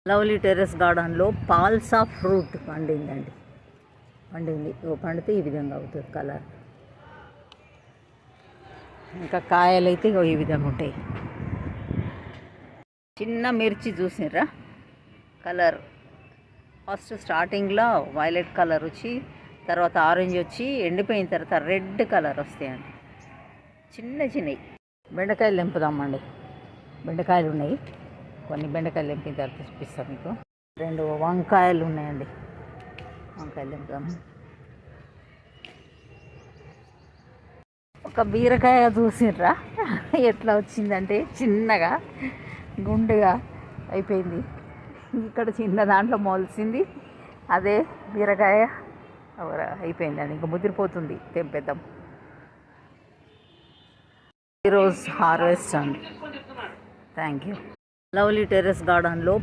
Lovely terrace గార్డెన్లో పాల్సా fruit పండిందండి. పండితే ఈ విధంగా అవుతుంది కలర్. ఇంకా కాయలు అయితే ఈ విధంగా ఉంటాయి. చిన్న మిర్చి చూసినరా కలర్. ఫస్ట్ స్టార్టింగ్లో వైలెట్ కలర్ వచ్చి, తర్వాత ఆరెంజ్ వచ్చి, ఎండిపోయిన తర్వాత రెడ్ కలర్ వస్తాయండి. చిన్నవి బెండకాయలు తెంపుదామండి. బెండకాయలు ఉన్నాయి, కొన్ని బెండకాయలు తెంపిన తర్వాత చూపిస్తాను మీకు. 2 వంకాయలు ఉన్నాయండి, వంకాయలు తెంపుదాము. ఒక బీరకాయ చూసిర్రా ఎట్లా వచ్చిందంటే చిన్నగా గుండుగా అయిపోయింది. ఇక్కడ చిన్న దాంట్లో మొలిసింది, అదే బీరకాయ అయిపోయిందండి. ఇంకా ముదిరిపోతుంది, తెంపేద్దాం. ఈరోజు హార్వెస్ట్ అండి. Thank you. లవ్లీ టెర్రస్ గార్డెన్లో